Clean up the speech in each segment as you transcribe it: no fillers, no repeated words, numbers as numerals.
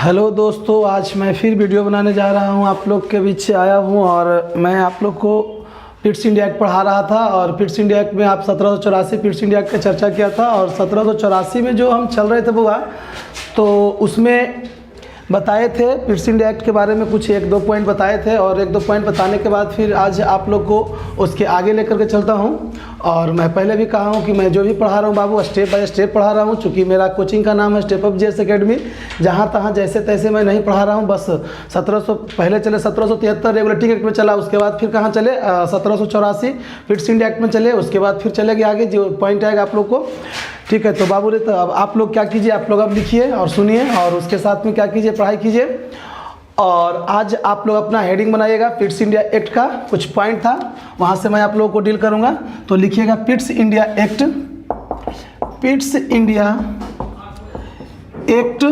Hello दोस्तों, आज मैं फिर वीडियो बनाने जा रहा हूं। आप लोग के बीच आया हूं और मैं आप लोग को पिट्स इंडिया एक्ट पढ़ा रहा था। और पिट्स इंडिया एक्ट में आप 1784 पिट्स इंडिया एक्ट का चर्चा किया था। और 1784 में जो हम चल रहे थे बुआ, तो उसमें बताए थे पिट्स इंडिया एक्ट के बारे में कुछ एक दो पॉइंट बताए थे। और एक दो पॉइंट बताने के बाद फिर आज आप लोग को उसके आगे लेकर के चलता हूं। और मैं पहले भी कहा हूं कि मैं जो भी पढ़ा रहा हूं बाबू, स्टेप बाय स्टेप पढ़ा रहा हूं। चूँकि मेरा कोचिंग का नाम है स्टेप अप जीएस एकेडमी। जहां तहां जैसे तैसे मैं नहीं पढ़ा रहा हूं। बस 1700 पहले चले 1773 रेगुलेटिंग एक्ट में चला, उसके बाद फिर कहाँ चले 1784 पिट्स इंडिया एक्ट में चले, उसके बाद फिर चलेंगे आगे जो पॉइंट आएगा आप लोग को। ठीक है, तो बाबू रे, तो अब आप लोग क्या कीजिए, आप लोग अब लिखिए और सुनिए और उसके साथ में क्या कीजिए, पढ़ाई कीजिए। और आज आप लोग अपना हेडिंग बनाइएगा। पिट्स इंडिया एक्ट का कुछ पॉइंट था, वहाँ से मैं आप लोगों को डील करूँगा। तो लिखिएगा Pitt's India act, Pitt's India act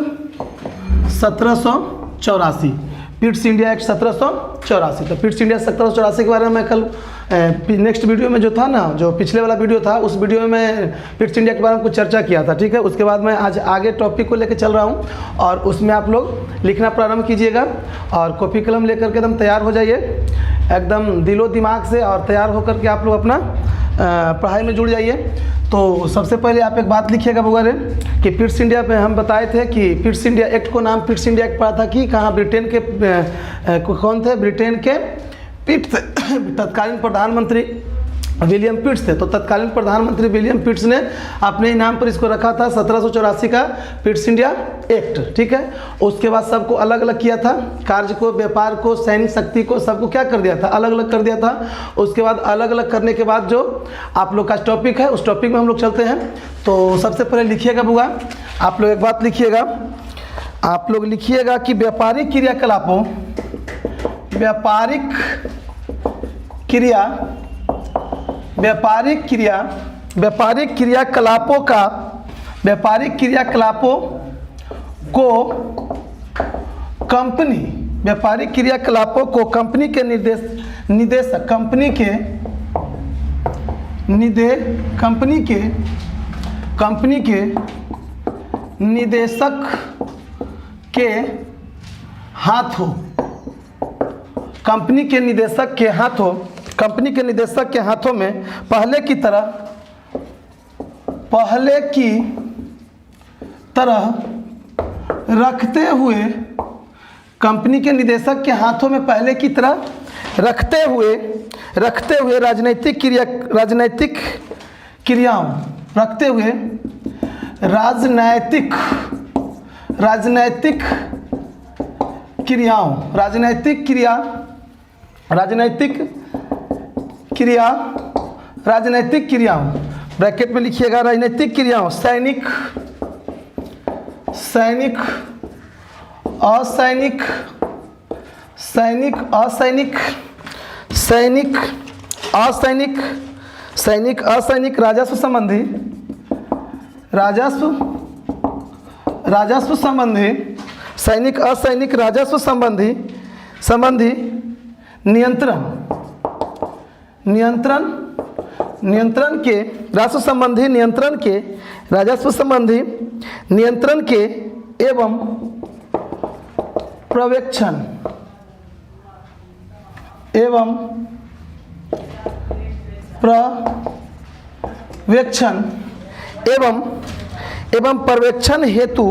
1784, Pitt's India act 1784। तो पिट्स इंडिया 1784 के बारे में मैं कल नेक्स्ट वीडियो में जो था ना, जो पिछले वाला वीडियो था, उस वीडियो में मैं पिट्स इंडिया के बारे में कुछ चर्चा किया था। ठीक है, उसके बाद मैं आज आगे टॉपिक को लेकर चल रहा हूँ और उसमें आप लोग लिखना प्रारंभ कीजिएगा। और कॉपी कलम लेकर के एकदम तैयार हो जाइए, एकदम दिलो दिमाग से, और तैयार होकर के आप लोग अपना पढ़ाई में जुड़ जाइए। तो सबसे पहले आप एक बात लिखिएगा वगैरह कि पिट्स इंडिया में हम बताए थे कि पिट्स इंडिया एक्ट को नाम पिट्स इंडिया एक्ट पड़ा था कि कहाँ ब्रिटेन के कौन थे, ब्रिटेन के पिट्स तत्कालीन प्रधानमंत्री विलियम पिट्स थे। तो तत्कालीन प्रधानमंत्री विलियम पिट्स ने अपने ही नाम पर इसको रखा था 1784 का पिट्स इंडिया एक्ट। ठीक है, उसके बाद सबको अलग अलग किया था, कार्य को, व्यापार को, सैनिक शक्ति को, सबको क्या कर दिया था, अलग अलग कर दिया था। उसके बाद अलग अलग करने के बाद जो आप लोग का टॉपिक है, उस टॉपिक में हम लोग चलते हैं। तो सबसे पहले लिखिएगा बुआ, आप लोग एक बात लिखिएगा, आप लोग लिखिएगा कि व्यापारिक क्रियाकलापों, व्यापारिक क्रियाकलापों का, व्यापारिक क्रियाकलापों को कंपनी, व्यापारिक क्रियाकलापों को कंपनी के निदेशक, कंपनी के निदेशक के हाथों, कंपनी के निदेशक के हाथों, कंपनी के निदेशक के हाथों में पहले की तरह रखते हुए, कंपनी के निदेशक के हाथों में पहले की तरह रखते हुए राजनीतिक क्रियाओं, रखते हुए राजनैतिक क्रियाओं, ब्रैकेट में लिखिएगा राजनीतिक क्रियाओं, सैनिक, असैनिक राजस्व संबंधी, सैनिक असैनिक राजस्व संबंधी नियंत्रण के राजस्व संबंधी नियंत्रण के एवं पर्यवेक्षण हेतु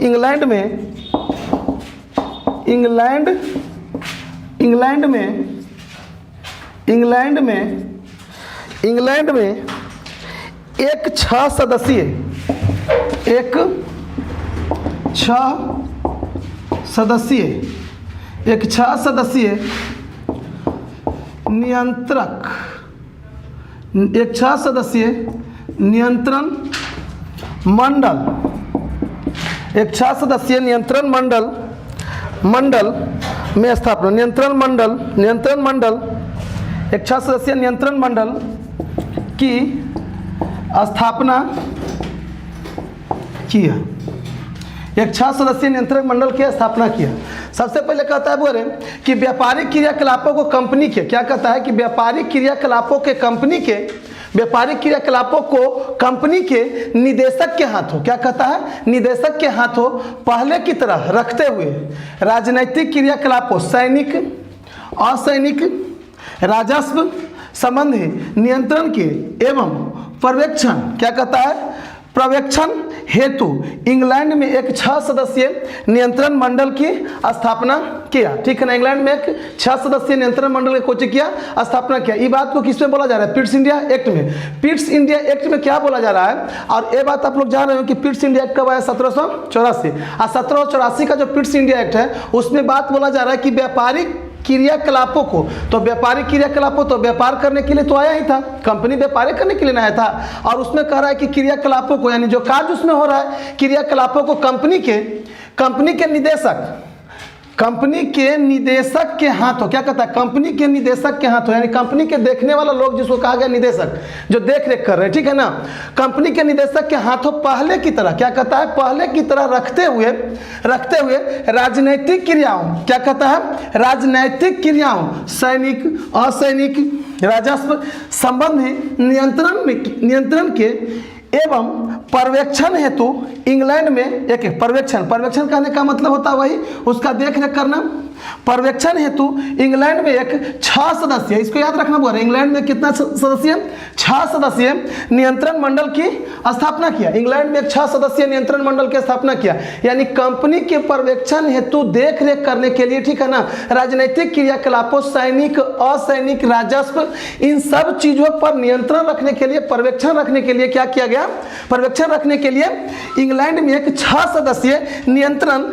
इंग्लैंड में एक 6 सदस्यीय नियंत्रण मंडल में स्थापना, नियंत्रण मंडल एक 6 सदस्यीय नियंत्रण मंडल की स्थापना किया। एक 6 सदस्यीय नियंत्रण मंडल की स्थापना किया। सबसे पहले कहता है बोले कि व्यापारिक क्रियाकलापों को कंपनी के, क्या कहता है कि व्यापारिक क्रियाकलापों के कंपनी के व्यापारिक क्रियाकलापों को कंपनी के निदेशक के हाथों, क्या कहता है, निदेशक के हाथों पहले की तरह रखते हुए राजनीतिक क्रियाकलापों, सैनिक, असैनिक, राजस्व संबंधी नियंत्रण के एवं पर्यवेक्षण, क्या कहता है, पर्यवेक्षण हेतु इंग्लैंड में एक 6 सदस्यीय नियंत्रण मंडल की स्थापना किया। ठीक है ना, इंग्लैंड में एक 6 सदस्यीय नियंत्रण मंडल को किया, स्थापना किया। ये बात को किसमें बोला जा रहा है, पिट्स इंडिया एक्ट में। पिट्स इंडिया एक्ट में क्या बोला जा रहा है, और ये बात आप लोग जान रहे हो कि पिट्स इंडिया एक्ट कब आया, 1784। और 1784 का जो पिट्स इंडिया एक्ट है उसमें बात बोला जा रहा है कि व्यापारिक क्रियाकलापों को, तो व्यापारिक क्रियाकलापों तो व्यापार करने के लिए तो आया ही था, कंपनी व्यापार करने के लिए आया था, और उसमें कह रहा है कि क्रियाकलापों को, यानी जो कार्य उसमें हो रहा है क्रियाकलापों को कंपनी के निदेशक, कंपनी के निदेशक के हाथों, क्या कहता है, कंपनी के निदेशक के हाथों, यानी कंपनी के देखने वाला लोग जिसको कहा गया निदेशक, जो देख रेख कर रहे हैं, ठीक है ना, कंपनी के निदेशक के हाथों पहले की तरह, क्या कहता है, पहले की तरह रखते हुए राजनैतिक क्रियाओं, क्या कहता है, राजनैतिक क्रियाओं, सैनिक, असैनिक, राजस्व संबंधी नियंत्रण के एवं पर्यवेक्षण हेतु इंग्लैंड में एक पर्यवेक्षण करने का मतलब होता है वही उसका देख रेख करना। पर्यवेक्षण हेतु इंग्लैंड में एक 6 सदस्यीय, इसको याद रखना बोल रहे, इंग्लैंड में कितना सदस्यीय, 6 सदस्यीय नियंत्रण मंडल की स्थापना किया। इंग्लैंड में एक 6 सदस्यीय नियंत्रण मंडल की स्थापना किया, यानी कंपनी के पर्यवेक्षण हेतु देख रेख करने के लिए, ठीक है ना, राजनीतिक क्रियाकलापों, सैनिक, असैनिक, राजस्व, इन सब चीजों पर नियंत्रण रखने के लिए, पर्यवेक्षण रखने के लिए क्या किया गया, पर्यवेक्षण रखने के लिए इंग्लैंड में एक 6 सदस्यीय नियंत्रण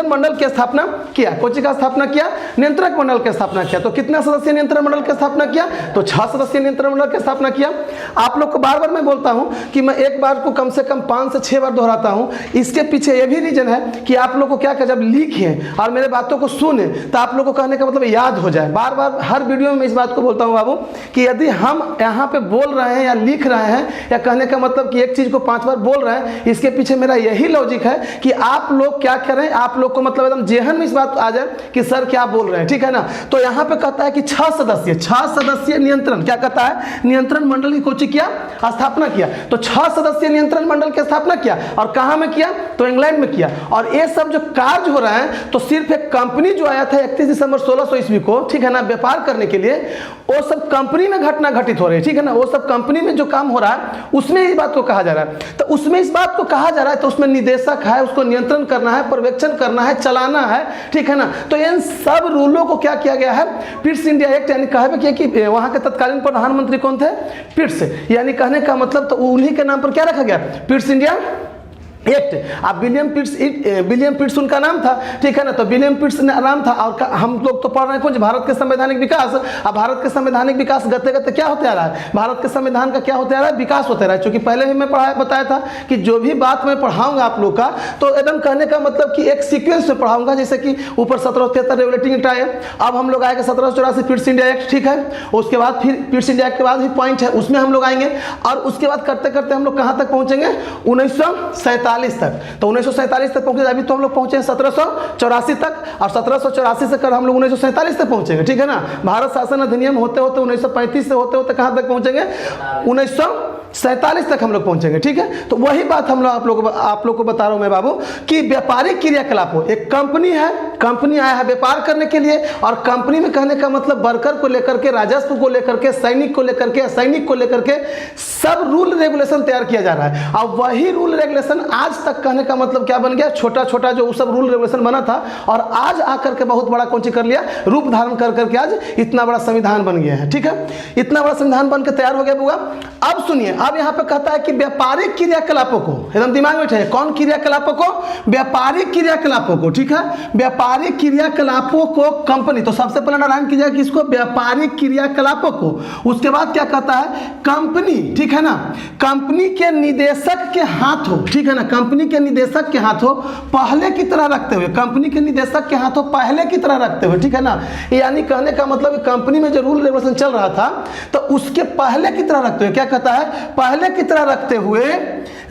मंडल की स्थापना किया। कोची का स्थापना किया, नियंत्रक मंडल की स्थापना किया। तो कितना सदस्यीय नियंत्रण मंडल की स्थापना किया, तो 6 सदस्यीय नियंत्रण मंडल की स्थापना किया। आप लोग को बार बार मैं बोलता हूं कि मैं एक बार को कम से कम 5 से 6 बार दोहराता हूं। इसके पीछे यह भी रीजन है कि आप लोग को क्या जब लिखें और मेरे बातों को सुने तो आप लोग को कहने का मतलब याद हो जाए। बार बार हर वीडियो में इस बात को बोलता हूं बाबू कि यदि हम यहाँ पे बोल रहे हैं या लिख रहे हैं, या कहने का मतलब कि एक चीज को 5 बार बोल रहे हैं, इसके पीछे मेरा यही लॉजिक है कि आप लोग क्या करें, आप लोग को मतलब एकदम जेहन में इस बात आ जाए कि सर क्या बोल रहे हैं, ठीक है ना। तो यहाँ पे कहता है कि 6 सदस्यीय नियंत्रण, क्या कहता है, नियंत्रण मंडल की कोची किया, स्थापना किया। तो 6 सदस्यीय नियंत्रण मंडल की स्थापना किया, और कहां में किया, तो इंग्लैंड में किया। और ये सब जो कार्य हो रहा है, तो सिर्फ एक कंपनी जो आया था 31 दिसंबर 1600 ईस्वी को, ठीक है ना, व्यापार करने के लिए, वो सब कंपनी में घटना घटित हो रही है, ठीक है ना, वो सब कंपनी में जो काम हो रहा है उसमें इस बात को कहा जा रहा है। तो उसमें इस बात को कहा जा रहा है, तो उसमें निदेशक है, उसको नियंत्रण करना है, पर्यवेक्षण करना है, चलाना है, ठीक है ना। तो इन सब रूलों को क्या किया गया है, पिट्स इंडिया एक्ट, यानी कहा किया कि वहां के तत्कालीन प्रधानमंत्री कौन थे, पिट्स, यानी कहने का मतलब तो उन्हीं के नाम पर क्या रखा गया, पिट्स इंडिया एक्ट। अब विलियम पिट्स उनका नाम था, ठीक है ना। तो विलियम पिट्स नाम था, और हम लोग तो पढ़ रहे हैं कुछ भारत के संवैधानिक विकास। अब भारत के संवैधानिक विकास गते गते क्या होते आ रहा है, भारत के संविधान का क्या होते आ रहा है, विकास होते रहा है। क्योंकि पहले ही मैं बताया था कि जो भी बात मैं पढ़ाऊंगा आप लोग का, तो एकदम कहने का मतलब कि एक सीक्वेंस में पढ़ाऊंगा। जैसे कि ऊपर 1773 रेगुलेटिंग एक्ट आए, अब हम लोग आएंगे 1784 पिट्स इंडिया एक्ट, ठीक है। उसके बाद फिर पिट्स इंडिया एक्ट के बाद भी पॉइंट है, उसमें हम लोग आएंगे, और उसके बाद करते करते हम लोग कहाँ तक पहुंचेंगे, 1947 तक। तो 1947 तक पहुंचे, अभी तो हम लोग पहुंचे 1784 तक, और 1784 से कर हम लोग 1947 तक पहुंचेंगे, ठीक है ना। भारत शासन अधिनियम होते होते 1935 से होते होते कहां तक पहुंचेंगे, 1947 तक हम लोग पहुंचेंगे, ठीक है। तो वही बात हम लोग आप लोग को बता रहा हूं मैं बाबू कि व्यापारिक क्रियाकलापों, एक कंपनी है, कंपनी आया है व्यापार करने के लिए, और कंपनी में कहने का मतलब वर्कर को लेकर के, राजस्व को लेकर के, सैनिक को लेकर के, असैनिक को लेकर के सब रूल रेगुलेशन तैयार किया जा रहा है। और वही रूल रेगुलेशन आज तक कहने का मतलब क्या बन गया, छोटा छोटा जो सब रूल रेगुलेशन बना था, और आज आकर के बहुत बड़ा कौन कर लिया, रूप धारण कर करके आज इतना बड़ा संविधान बन गया है, ठीक है। इतना बड़ा संविधान बन के तैयार हो गया बुआ। अब सुनिए, अब यहाँ पे कहता है कि व्यापारिक क्रियाकलापों को, एकदम दिमाग में उठाइए, कौन क्रियाकलापों को, व्यापारिक क्रियाकलापों को, ठीक है। व्यापारिक क्रियाकलापों को कंपनी, तो सबसे पहले नाम कीजिए किसको, व्यापारिक क्रियाकलापों को। उसके बाद क्या कहता है, कंपनी, ठीक है ना, कंपनी के निदेशक के हाथों, ठीक है ना, कंपनी के निदेशक के हाथों पहले की तरह रखते हुए, कंपनी के निदेशक के हाथों पहले की तरह रखते हुए, ठीक है ना। यानी कहने का मतलब कंपनी में जो रूल रेगुलेशन चल रहा था तो उसके पहले की तरह रखते हुए, क्या कहता है, पहले की तरह रखते हुए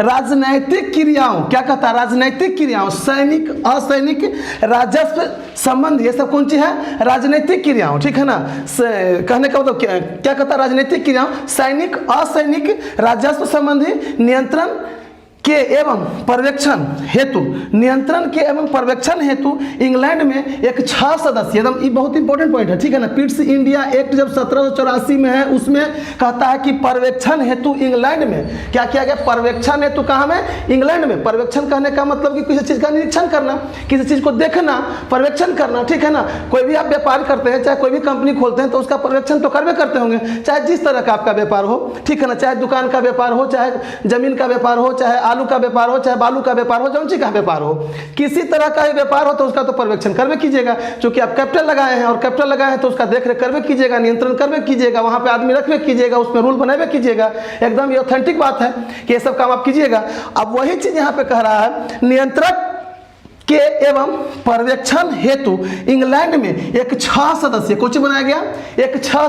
राजनैतिक क्रियाओं, क्या कहता है, राजनैतिक क्रियाओं, सैनिक असैनिक राजस्व संबंध, ये सब कौन सी है, राजनैतिक क्रियाओं, ठीक है ना। कहने का मतलब क्या कहता है, राजनीतिक क्रियाओं, सैनिक असैनिक राजस्व संबंधी नियंत्रण के एवं पर्यवेक्षण हेतु, नियंत्रण के एवं पर्यवेक्षण हेतु इंग्लैंड में एक 6 सदस्य, एकदम ये बहुत इंपॉर्टेंट पॉइंट है, ठीक है ना। पिट्स इंडिया एक्ट जब 1784 में है, उसमें कहता है कि पर्यवेक्षण हेतु इंग्लैंड में क्या किया गया, पर्यवेक्षण हेतु कहाँ में, इंग्लैंड में। पर्यवेक्षण कहने का मतलब कि किसी चीज़ का निरीक्षण करना, किसी चीज़ को देखना, पर्यवेक्षण करना, ठीक है ना। कोई भी आप व्यापार करते हैं, चाहे कोई भी कंपनी खोलते हैं तो उसका पर्यवेक्षण तो करवे करते होंगे, चाहे जिस तरह का आपका व्यापार हो, ठीक है ना, चाहे दुकान का व्यापार हो, चाहे जमीन का व्यापार हो, चाहे आलू का व्यापार हो, चाहे बालू का व्यापार हो, जौनसी का व्यापार हो, किसी तरह का व्यापार हो तो उसका तो पर्यवेक्षण करवे कीजिएगा। क्योंकि आप कैपिटल लगाए हैं और कैपिटल लगाए हैं तो उसका देखरेख करवे कीजिएगा, नियंत्रण करवे कीजिएगा, वहां पे आदमी रखवे कीजिएगा, उसमें रूल बनावे कीजिएगा। एकदम ये ऑथेंटिक बात है कि ये सब काम आप कीजिएगा। अब वही चीज यहाँ पे कह रहा है, नियंत्रक के एवं पर्यवेक्षण हेतु इंग्लैंड में एक 6 सदस्यीय कुछ बनाया गया, एक 6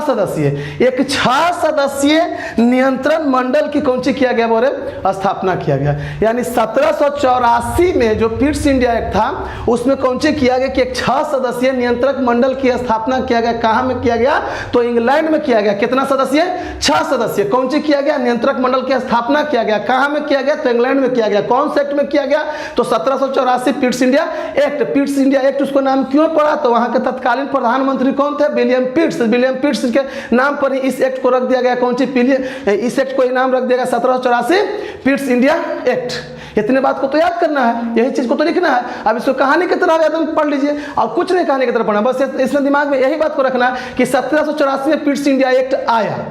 सदस्यीय नियंत्रण मंडल की कौन सी किया गया, बोले स्थापना किया गया। यानी 1784 में जो पिट्स इंडिया एक्ट था उसमें कौन सी किया गया कि एक 6 सदस्यीय नियंत्रक मंडल की स्थापना किया गया। कहाँ में किया गया, तो इंग्लैंड में किया गया। कितना सदस्य, 6 सदस्य। कौन सी किया गया, नियंत्रक मंडल की स्थापना किया गया। कहाँ में किया गया, तो इंग्लैंड में किया गया। कौन से एक्ट में किया गया, तो 1784 Pitt's India act. Pitt's India act उसको नाम क्यों पड़ा, तो वहां के तत्कालीन प्रधानमंत्री कौन थे, विलियम पिट्स। विलियम पिट्स के नाम पर ही इस एक्ट को रख दिया गया। कौन सी, इस एक्ट को ही नाम रख दिया गया 1784 पिट्स इंडिया एक्ट। इतने बात को तो याद करना है, यही चीज को तो लिखना है। अब इसको कहानी की तरह एकदम पढ़ लीजिए और कुछ नहीं कहानी की तरह पढ़ना, बस इसमें दिमाग में यही बात को रखना है कि 1784 में पिट्स इंडिया एक्ट आया,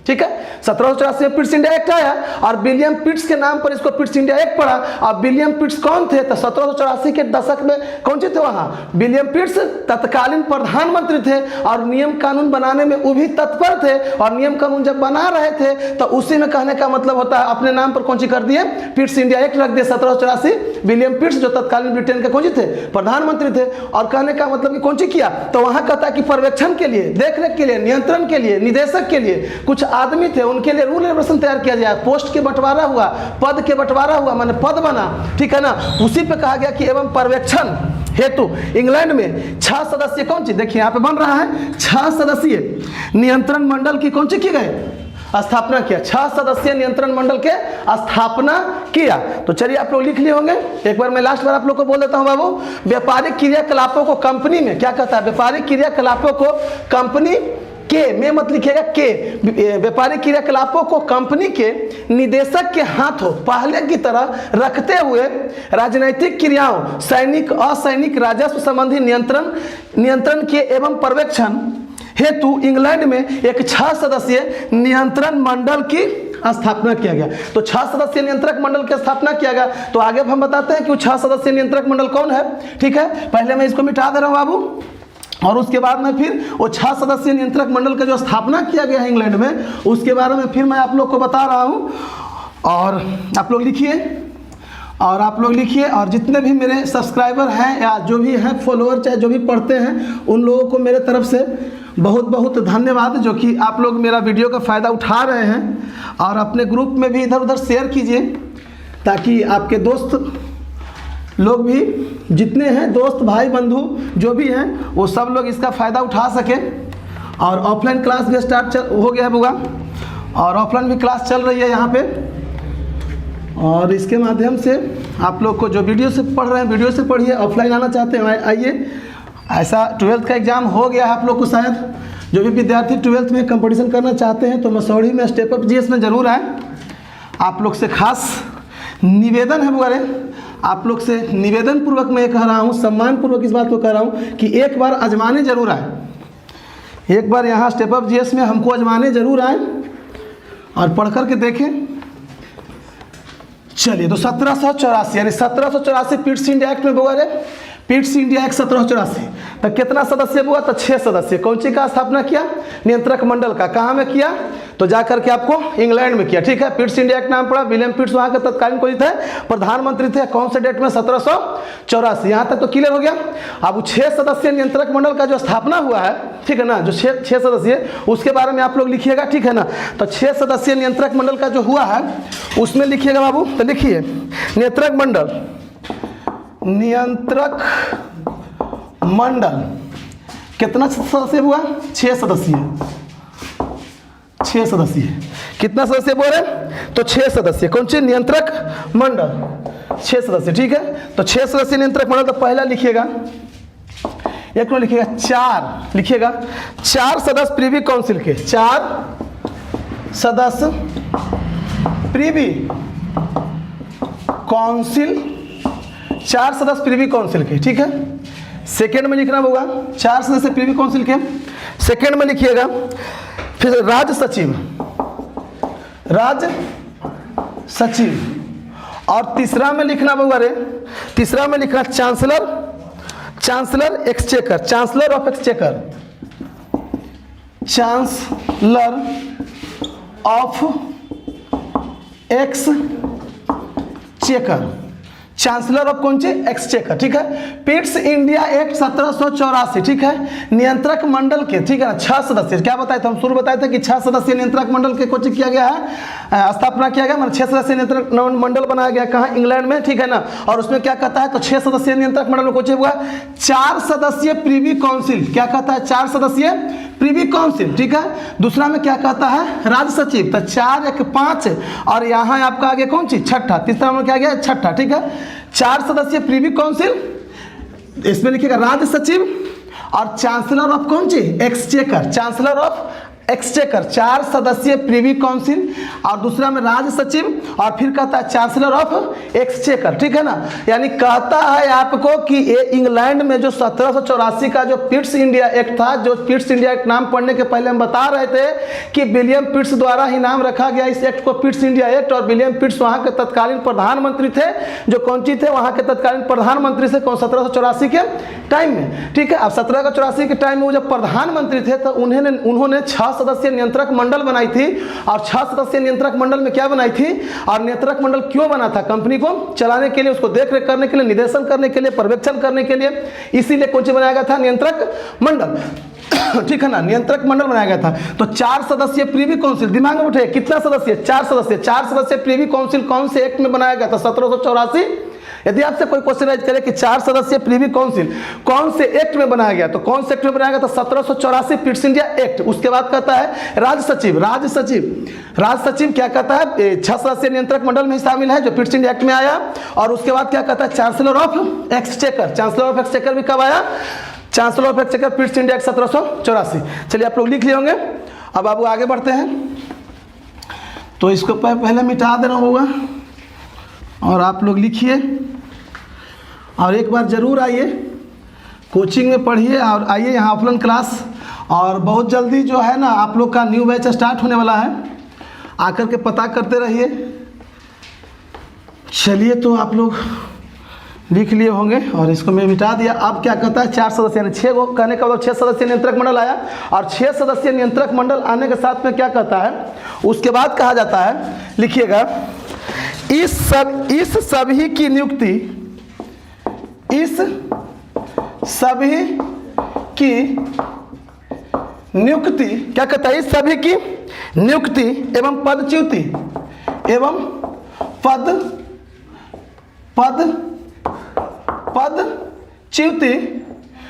ठीक है। 1784 में पिट्स इंडिया एक्ट आया और विलियम पिट्स के नाम पर इसको पिट्स इंडिया एक्ट पड़ा। और विलियम पिट्स कौन थे, तो 1784 के दशक में कौन से थे वहां, विलियम पिट्स तत्कालीन प्रधानमंत्री थे और नियम कानून बनाने में वो भी तत्पर थे। और नियम कानून जब बना रहे थे तो उसी में कहने का मतलब होता है अपने नाम पर कौन सी कर दिए, पिट्स इंडिया एक्ट रख दिए 1784। विलियम पिट्स जो तत्कालीन ब्रिटेन के कौन से थे, प्रधानमंत्री थे। और कहने का मतलब कि कौन सी किया, तो वहां कहता है कि पर्यवेक्षण के लिए, देखरेख के लिए, नियंत्रण के लिए, निदेशक के लिए कुछ आदमी थे, उनके लिए रूल रेगुलेशन तैयार किया जाए। पोस्ट के बंटवारा हुआ, पद के बंटवारा हुआ, माने पद बना, ठीक है ना। उसी पे कहा गया कि एवं पर्यवेक्षण हेतु इंग्लैंड में 6 सदस्य कौन सी, देखिए यहाँ पे बन रहा है 6 सदस्यीय नियंत्रण मंडल की कौन सी की गए, स्थापना किया। 6 सदस्यीय नियंत्रण मंडल के स्थापना किया। तो चलिए आप लोग लिख लिए होंगे, एक बार मैं लास्ट बार आप लोग को बोल देता हूं बाबू। व्यापारिक क्रियाकलापों को कंपनी में क्या कहता है, व्यापारिक क्रियाकलापों को कंपनी के में मत लिखिएगा के, व्यापारिक क्रियाकलापों को कंपनी के निदेशक के हाथों पहले की तरह रखते हुए राजनीतिक क्रियाओं, सैनिक असैनिक राजस्व संबंधी नियंत्रण के एवं पर्यवेक्षण हेतु इंग्लैंड में एक 6 सदस्यीय नियंत्रण मंडल की स्थापना किया गया। तो 6 सदस्यीय नियंत्रक मंडल की स्थापना किया गया। तो आगे हम बताते हैं कि वो 6 सदस्यीय नियंत्रक मंडल कौन है, ठीक है। पहले मैं इसको मिटा दे रहा हूं बाबू, और उसके बाद में फिर वो 6 सदस्यीय नियंत्रक मंडल का जो स्थापना किया गया है इंग्लैंड में, उसके बारे में फिर मैं आप लोग को बता रहा हूं। और आप लोग लिखिए, और आप लोग लिखिए, और जितने भी मेरे सब्सक्राइबर हैं या जो भी हैं फॉलोअर, चाहे जो भी पढ़ते हैं, उन लोगों को मेरे तरफ से बहुत बहुत धन्यवाद, जो कि आप लोग मेरा वीडियो का फ़ायदा उठा रहे हैं। और अपने ग्रुप में भी इधर उधर शेयर कीजिए ताकि आपके दोस्त लोग भी, जितने हैं दोस्त भाई बंधु जो भी हैं, वो सब लोग इसका फ़ायदा उठा सकें। और ऑफलाइन क्लास भी स्टार्ट हो गया होगा, और ऑफलाइन भी क्लास चल रही है यहाँ पे। और इसके माध्यम से आप लोग को जो वीडियो से पढ़ रहे हैं वीडियो से पढ़िए, ऑफलाइन आना चाहते हैं आइए। ऐसा 12th का एग्ज़ाम हो गया है आप लोग को, शायद जो भी विद्यार्थी 12th में कंपटीशन करना चाहते हैं तो मसौड़ी में स्टेप अप जीएस में ज़रूर आए। आप लोग से खास निवेदन है बुआरे, आप लोग से निवेदन पूर्वक मैं कह रहा हूँ, सम्मान पूर्वक इस बात को कह रहा हूँ कि एक बार आजमाने जरूर आए, एक बार यहाँ स्टेप अप जीएस में हमको आजमाने जरूर आए और पढ़ कर के देखें। चलिए, तो 1784 यानी 1784 पिट्स इंडिया एक्ट में हुआ रे, पिट्स इंडिया एक्ट 1784 तो कितना सदस्य हुआ, तो 6 सदस्य। कौन सी का स्थापना किया, नियंत्रक मंडल का। कहाँ में किया, तो जा करके आपको इंग्लैंड में किया, ठीक है। पिट्स इंडिया एक्ट नाम पड़ा, विलियम पिट्स वहाँ के तत्कालीन कोई थे, प्रधानमंत्री थे। कौन से डेट में? 1784। यहाँ तक तो क्लियर हो गया। अब 6 सदस्यीय नियंत्रक मंडल का जो स्थापना हुआ है, ठीक है ना, जो 6 सदस्यीय, उसके बारे में आप लोग लिखिएगा, ठीक है ना। तो 6 सदस्यीय नियंत्रक मंडल का जो हुआ है उसमें लिखिएगा बाबू। तो लिखिए नियंत्रक मंडल कितना सदस्य हुआ? 6 सदस्यीय। 6 सदस्यीय। कितना सदस्य बोल रहे? तो 6 सदस्य। कौन सी? नियंत्रक मंडल 6 सदस्य, ठीक है। तो 6 सदस्य नियंत्रक मंडल, तो पहला लिखिएगा, एक को लिखिएगा 4, लिखिएगा 4 सदस्य प्रीवी काउंसिल के, 4 सदस्य प्रीवी काउंसिल, 4 सदस्य प्रीवी काउंसिल के, ठीक है। सेकेंड में लिखना होगा 4 सदस्य प्रीवी काउंसिल के। सेकेंड में लिखिएगा फिर राज्य सचिव, और तीसरा में लिखना होगा रे, तीसरा में लिखना chancellor exchequer, chancellor of exchequer, chancellor of exchequer, chancellor of कौन सी? एक्सचेकर, ठीक है। पिट्स इंडिया एक्ट 1784, ठीक है। नियंत्रक मंडल के, ठीक है ना, 6 सदस्य, क्या बताए थे हम? शुरू बताए थे कि 6 सदस्यीय नियंत्रक मंडल के कुछ किया गया है, स्थापना किया गया, मतलब 6 सदस्यीय नियंत्रक मंडल बनाया गया, कहाँ? इंग्लैंड में, ठीक है ना। और उसमें क्या कहता है? तो 6 सदस्यीय नियंत्रक मंडल में कुछ हुआ 4 सदस्यीय प्रीवी काउंसिल, क्या कहता है? 4 सदस्यीय प्रीवी काउंसिल, ठीक है। दूसरा में क्या कहता है? राज्य सचिव, तो 4 1 5, और यहाँ आपका आगे कौन सी? छठा। तीसरा में क्या गया? छठा, ठीक है। 4 सदस्यीय प्रीवी काउंसिल, इसमें लिखिएगा राज्य सचिव, और चांसलर ऑफ कौन सी? एक्सचेकर, चांसलर ऑफ एक्सचेकर, 4 सदस्यीय प्रीवी काउंसिल, और दूसरा में राज्य सचिव, और फिर कहता है चांसलर ऑफ एक्सचेकर, ठीक है ना। यानी कहता है आपको कि ये इंग्लैंड में जो 1784 का जो पिट्स इंडिया एक्ट था, जो पिट्स इंडिया एक्ट नाम पढ़ने के पहले हम बता रहे थे कि विलियम पिट्स द्वारा ही नाम रखा गया इस एक्ट को, पिट्स इंडिया एक्ट। और विलियम पिट्स वहाँ के तत्कालीन प्रधानमंत्री थे, जो कौन सी थे? वहाँ के तत्कालीन प्रधानमंत्री से, कौन? 1784 के टाइम में, ठीक है। अब 1784 के टाइम में वो जब प्रधानमंत्री थे तो उन्होंने 6 सदस्यीय नियंत्रक मंडल बनाई थी, और 6 सदस्यीय नियंत्रक मंडल में क्या बनाई थी? और नियंत्रक मंडल क्यों बना था? कंपनी को चलाने के लिए, उसको देखरेख करने के लिए, निदेशन करने के लिए, पर्यवेक्षण करने के लिए, इसीलिए कौन सी बनाया गया था? नियंत्रक मंडल, ठीक है ना, नियंत्रक मंडल बनाया गया था। तो 4 सदस्यीय प्रीवी काउंसिल, दिमाग में उठे कितना सदस्य? 4 सदस्य। 4 सदस्य प्रीवी काउंसिल कौन से एक्ट में बनाया गया था? 1784। यदि आपसे कोई क्वेश्चन राइज करे कि 4 सदस्यीय प्रीवी काउंसिल कौन से एक्ट में बनाया गया, तो कौन से एक्ट में बनाया गया? तो 1784 पिट्स इंडिया एक्ट। उसके बाद कहता है राज्य सचिव, राज्य सचिव क्या कहता है? 6 सदस्यीय नियंत्रक मंडल में शामिल है जो पिट्स इंडिया एक्ट में आया। और उसके बाद क्या कहता है? Chancellor of exchequer, chancellor of exchequer भी कब आया? Chancellor of exchequer Pitt's India act 1784। चलिए आप लोग लिख लिए होंगे। अब आप आगे बढ़ते हैं, तो इसको पहले मिटा देना होगा, और आप लोग लिखिए, और एक बार ज़रूर आइए कोचिंग में पढ़िए, और आइए यहाँ ऑफलाइन क्लास। और बहुत जल्दी जो है ना आप लोग का न्यू बैच स्टार्ट होने वाला है, आकर के पता करते रहिए। चलिए, तो आप लोग लिख लिए होंगे, और इसको मैं मिटा दिया। अब क्या कहता है? 4 सदस्य, यानी 6 को कहने का मतलब 6 सदस्यीय नियंत्रक मंडल आया, और 6 सदस्यीय नियंत्रक मंडल आने के साथ में क्या कहता है? उसके बाद कहा जाता है, लिखिएगा, इस सभी की नियुक्ति, इस सभी की नियुक्ति, क्या कहता है? इस सभी की नियुक्ति एवं पदच्युति एवं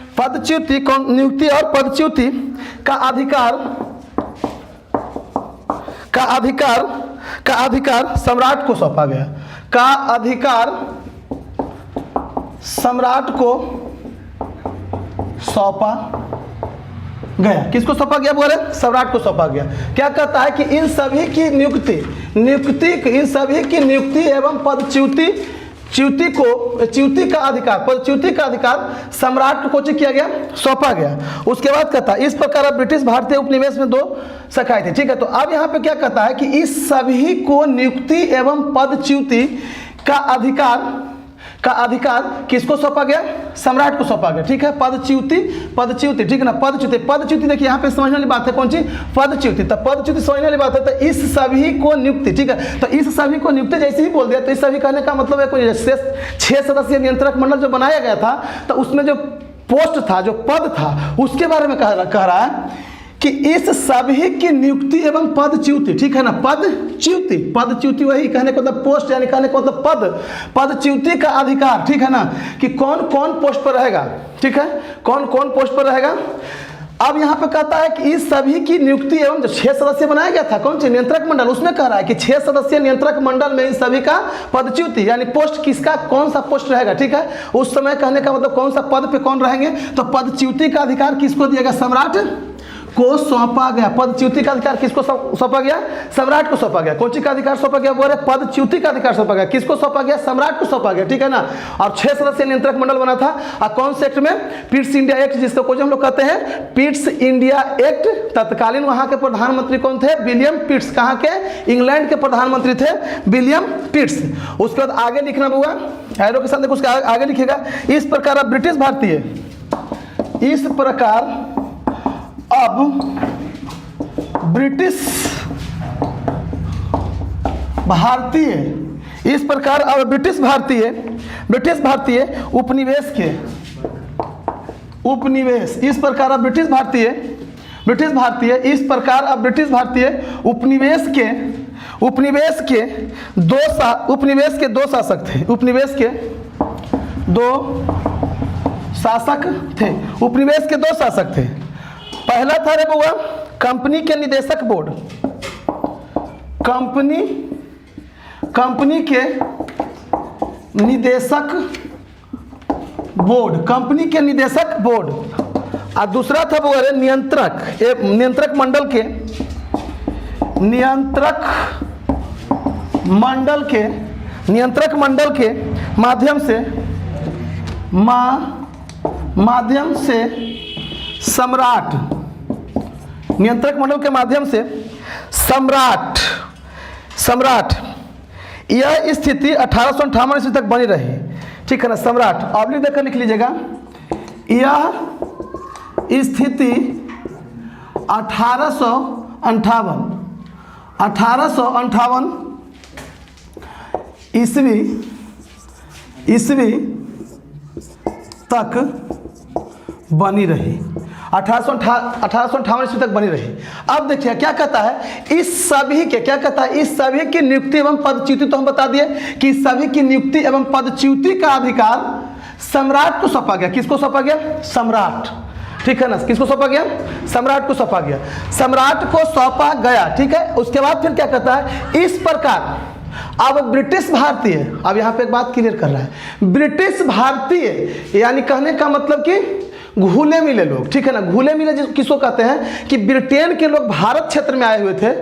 पदच्युति कौन? नियुक्ति और पदच्युति का अधिकार सम्राट को सौंपा गया, का अधिकार सम्राट को सौंपा गया। किसको सौंपा गया? बोले सम्राट को सौंपा गया। क्या कहता है कि इन सभी की नियुक्ति इन सभी की नियुक्ति एवं पदच्युति का अधिकार सम्राट को किया गया, सौंपा गया। उसके बाद कहता है, इस प्रकार ब्रिटिश भारतीय उपनिवेश में 2 शाखाएं थी, ठीक है। तो अब यहाँ पे क्या कहता है कि इस सभी को नियुक्ति एवं पदच्युति का का अधिकार किसको सौंपा गया? सम्राट को सौंपा गया। ठीक है, पदच्युति, ठीक है ना, पदच्युति देखिए यहाँ पे समझने वाली बात है, कौन सी? पदच्युति। तो पदच्युति समझने वाली बात है, तो इस सभी को नियुक्ति, ठीक है, तो इस सभी को नियुक्ति जैसे ही बोल दिया, तो इस सभी कहने का मतलब है कोई 6 सदस्यीय नियंत्रक मंडल जो बनाया गया था, तो उसमें जो पोस्ट था, जो पद था, उसके बारे में कह रहा है कि इस सभी की नियुक्ति एवं पदच्युति, ठीक है ना, पदच्युति वही कहने को मतलब पोस्ट, यानी कहने को मतलब पदच्युति का अधिकार, ठीक है ना, कि कौन कौन पोस्ट पर रहेगा, ठीक है, कौन कौन पोस्ट पर रहेगा। अब यहाँ पे कहता है कि इस सभी की नियुक्ति एवं जो 6 सदस्य बनाया गया था, कौन से? नियंत्रक मंडल, उसमें कह रहा है कि 6 सदस्यीय नियंत्रक मंडल में इस सभी का पदच्युति यानी पोस्ट, किसका कौन सा पोस्ट रहेगा, ठीक है, उस समय कहने का मतलब कौन सा पद पे कौन रहेंगे, तो पदच्युति का अधिकार किसको दिया गया? सम्राट को सौंपा गया। पदच्युति का अधिकार किसको सौंपा गया? सम्राट को सौंपा गया। कौन सी का अधिकार सौंपा गया? बोले पदच्युति का अधिकार सौंपा गया। किसको सौंपा गया? सम्राट को सौंपा गया, ठीक है ना। और 6 सदस्यीय नियंत्रक मंडल बना था। और कौन से एक्ट में? पिट्स इंडिया एक्ट, जिसको हम लोग कहते हैं पिट्स इंडिया एक्ट। तत्कालीन वहां के प्रधानमंत्री कौन थे? विलियम पिट्स। कहाँ के? इंग्लैंड के प्रधानमंत्री थे विलियम पिट्स। उसके बाद आगे लिखना होगा, एरो के साथ देखो, उसके आगे लिखेगा, इस प्रकार अब ब्रिटिश भारतीय, इस प्रकार अब ब्रिटिश भारतीय, इस प्रकार अब ब्रिटिश भारतीय उपनिवेश के, इस प्रकार अब ब्रिटिश भारतीय इस प्रकार अब ब्रिटिश भारतीय उपनिवेश के दो शासक थे। उपनिवेश के दो शासक थे। पहला था रे बुआ कंपनी के निदेशक बोर्ड, कंपनी के निदेशक बोर्ड। और दूसरा था वो नियंत्रक मंडल के माध्यम से सम्राट, नियंत्रक मंडल के माध्यम से सम्राट यह स्थिति 1858 ईस्वी तक बनी रही, ठीक है ना। सम्राट ऑब्लिक देकर लिख लीजिएगा, यह स्थिति 1858 ईस्वी तक बनी रही। 1858 ईस्वी तक बनी रही। अब देखिए क्या कहता है, इस सभी की नियुक्ति एवं पदच्युति, तो हम बता दिए कि सभी की नियुक्ति एवं पदच्युति का अधिकार सम्राट को सौंपा गया। किसको सौंपा गया? सम्राट, ठीक है ना। किसको सौंपा गया? सम्राट को सौंपा गया, ठीक है। उसके बाद फिर क्या कहता है, इस प्रकार अब ब्रिटिश भारतीय, अब यहाँ पे एक बात क्लियर कर रहा है, ब्रिटिश भारतीय यानी कहने का मतलब कि घुले मिले लोग, ठीक है ना। घुले मिले किसको कहते हैं कि ब्रिटेन के लोग भारत क्षेत्र में आए हुए थे,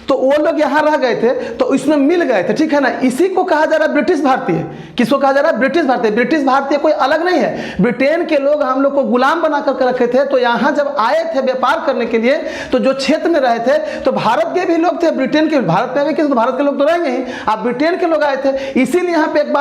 तो वो लोग यहाँ रह गए थे, तो इसमें मिल गए थे, ठीक है ना। इसी को कहा जा रहा है ब्रिटिश भारतीय। किसको कहा जा रहा है? ब्रिटिश भारतीय। ब्रिटिश भारतीय कोई अलग नहीं है, ब्रिटेन के लोग हम लोग को गुलाम बना कर रखे थे, तो यहाँ जब आए थे व्यापार करने के लिए, तो जो क्षेत्र में रहे थे, तो भारत के भी लोग थे, ब्रिटेन के, भारत में भी किसी, तो भारत के लोग तो रहेंगे ही, अब ब्रिटेन के लोग आए थे। इसीलिए यहाँ पे एक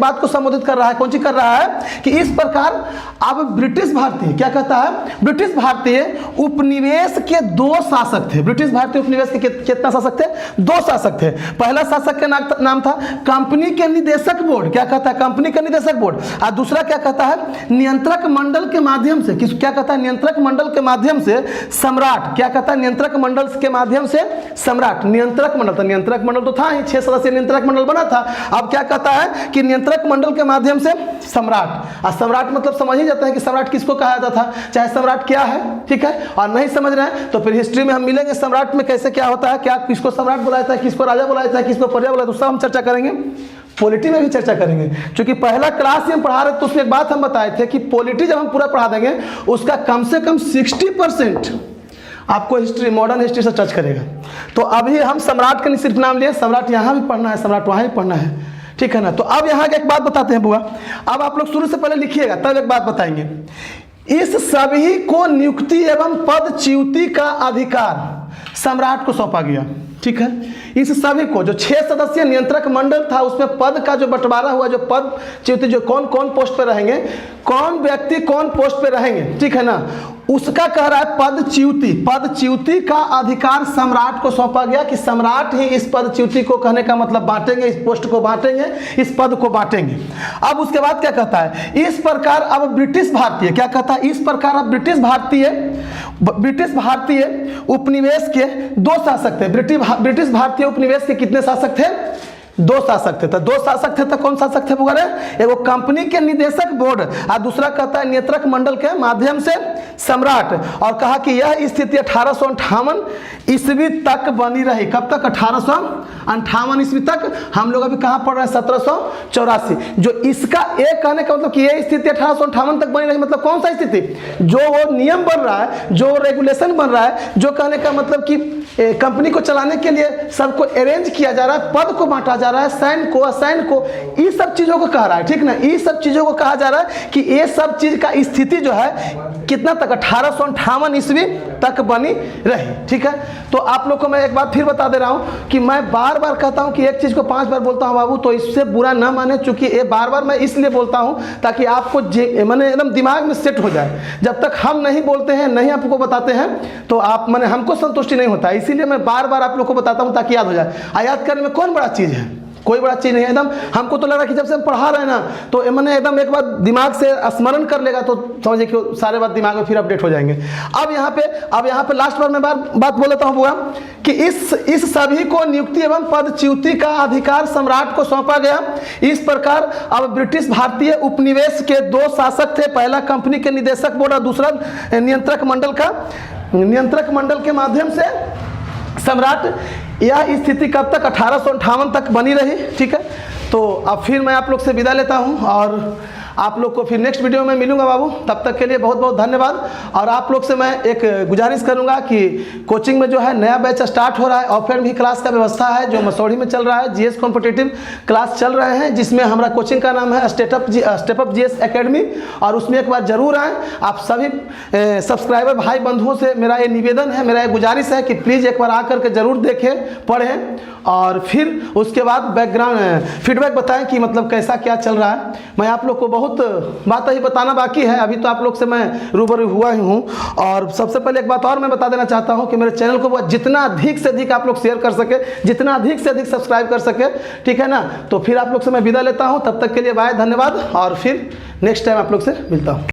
बात को संबोधित कर रहा है, कौन सी कर रहा है कि इस प्रकार अब ब्रिटिश भारतीय क्या कहता है, ब्रिटिश भारतीय उपनिवेश के 2 शासक थे। ब्रिटिश भारतीय उपनिवेश के कितना शासक थे? 2 शासक थे। पहला शासक का नाम था कंपनी के निदेशक बोर्ड। क्या कहता है? कंपनी का निदेशक बोर्ड। और दूसरा क्या कहता है? नियंत्रक मंडल के माध्यम से, क्या कहता है? नियंत्रक मंडल के माध्यम से सम्राट। क्या कहता है? नियंत्रक मंडल के माध्यम से सम्राट। नियंत्रक मंडल, तो नियंत्रक मंडल तो था ही, 6 सदस्यीय नियंत्रक मंडल बना था। अब क्या कहता है कि नियंत्रक मंडल के माध्यम से सम्राट। और सम्राट मतलब समझ ही जाता है कि सम्राट किसको कहा जाता था, चाहे सम्राट क्या है, ठीक है। और नहीं समझ रहे हैं तो फिर हिस्ट्री में हम मिलेंगे सम्राट में कैसे क्या होता है, क्या किसको सम्राट बुलाया था, किसको राजा बुलाया था, किसको प्रजा बुलाया था, सब हम चर्चा करेंगे। पॉलिटी में भी चर्चा करेंगे, क्योंकि पहला क्लास ही हम पढ़ा रहे, तो उसमें एक बात हम बताए थे कि पॉलिटी जब हम पूरा पढ़ा देंगे, उसका कम से कम 60% आपको हिस्ट्री, मॉडर्न हिस्ट्री से टच करेगा। तो अभी हम सम्राट का सिर्फ नाम लिए, सम्राट यहाँ भी पढ़ना है, सम्राट वहाँ भी पढ़ना है, ठीक है ना। तो अब यहाँ एक बात बताते हैं बुआ, अब आप लोग शुरू से पहले लिखिएगा, तब एक बात बताएंगे। इस सभी को नियुक्ति एवं पदच्युति का अधिकार सम्राट को सौंपा गया, ठीक है। इस सभी को जो 6 सदस्यीय नियंत्रक मंडल था उसमें पद का जो बंटवारा हुआ, जो पद च्युति, जो कौन कौन पोस्ट पे रहेंगे, कौन व्यक्ति कौन पोस्ट पे रहेंगे, ठीक है ना, उसका कह रहा है पद च्युति का अधिकार सम्राट को सौंपा गया कि सम्राट ही इस पद च्युति को, कहने का मतलब बांटेंगे, इस पोस्ट को बांटेंगे, इस पद को बांटेंगे। अब उसके बाद क्या कहता है, इस प्रकार अब ब्रिटिश भारतीय, क्या कहता है, इस प्रकार अब ब्रिटिश भारतीय उपनिवेश के 2 शासक थे। ब्रिटिश भारतीय उपनिवेश के कितने शासक थे? 2 शासक थे। तो 2 शासक थे, तो कौन शासक थे वगैरह? एगो कंपनी के निदेशक बोर्ड और दूसरा कहता है नियंत्रक मंडल के माध्यम से सम्राट। और कहा कि यह स्थिति 1858 ईस्वी तक बनी रही। कब तक? 1858 ईस्वी तक। हम लोग अभी कहाँ पढ़ रहे हैं? 1784। जो इसका एक कहने का मतलब कि यह स्थिति 1858 तक बनी रही, मतलब कौन सा स्थिति? जो वो नियम बन रहा है, जो रेगुलेशन बन रहा है, जो कहने का मतलब कि कंपनी को चलाने के लिए सबको अरेंज किया जा रहा है, पद को बांटा जा रहा है, सैन्य को, असैन्य को, ये सब चीजों को कह रहा है, ठीक ना। ये सब चीजों को कहा जा रहा है कि ये सब चीज का स्थिति जो है कितना तक? 1858 ईस्वी तक बनी रही, ठीक है। तो आप लोग को मैं एक बात फिर बता दे रहा हूं कि मैं बार बार कहता हूं कि एक चीज को 5 बार बोलता हूं बाबू, तो इससे बुरा ना माने, चूंकि ये बार बार मैं इसलिए बोलता हूं ताकि आपको मैंने एकदम दिमाग में सेट हो जाए। जब तक हम नहीं बोलते हैं, नहीं आपको बताते हैं, तो आप मैंने हमको संतुष्टि नहीं होता, इसीलिए मैं बार बार आप लोग को बताता हूं ताकि याद हो जाए। याद करने में कौन बड़ा चीज है? कोई बड़ा चीज नहीं है। एकदम हमको तो लग रहा है कि जब से हम पढ़ा रहे हैं ना, तो मैंने एकदम एक बार दिमाग से स्मरण कर लेगा तो समझिए कि सारे बात दिमाग में फिर अपडेट हो जाएंगे। अब यहाँ पे लास्ट बार मैं बात बोल देता हूँ कि इस सभी को नियुक्ति एवं पद च्युति का अधिकार सम्राट को सौंपा गया। इस प्रकार अब ब्रिटिश भारतीय उपनिवेश के 2 शासक थे, पहला कंपनी के निदेशक बोर्ड और दूसरा नियंत्रक मंडल के माध्यम से सम्राट। यह स्थिति कब तक? 1858 तक बनी रही, ठीक है। तो अब फिर मैं आप लोग से विदा लेता हूं और आप लोग को फिर नेक्स्ट वीडियो में मिलूंगा बाबू। तब तक के लिए बहुत बहुत धन्यवाद। और आप लोग से मैं एक गुजारिश करूंगा कि कोचिंग में जो है नया बैच स्टार्ट हो रहा है, ऑफलाइन भी क्लास का व्यवस्था है जो मसौढ़ी में चल रहा है। जीएस कॉम्पिटिटिव क्लास चल रहे हैं, जिसमें हमारा कोचिंग का नाम है स्टेपअप जीएस एकेडमी, और उसमें एक बार जरूर आएँ। आप सभी सब्सक्राइबर भाई बंधुओं से मेरा ये निवेदन है, मेरा ये गुजारिश है कि प्लीज़ एक बार आकर के जरूर देखें, पढ़ें और फिर उसके बाद बैकग्राउंड फीडबैक बताएं कि मतलब कैसा क्या चल रहा है। मैं आप लोग को बहुत बात ही बताना बाकी है, अभी तो आप लोग से मैं रूबरू हुआ ही हूँ। और सबसे पहले एक बात और मैं बता देना चाहता हूँ कि मेरे चैनल को जितना अधिक से अधिक आप लोग शेयर कर सके, जितना अधिक से अधिक सब्सक्राइब कर सके, ठीक है ना। तो फिर आप लोग से मैं विदा लेता हूँ, तब तक के लिए बाय, धन्यवाद। और फिर नेक्स्ट टाइम आप लोग से मिलता हूँ।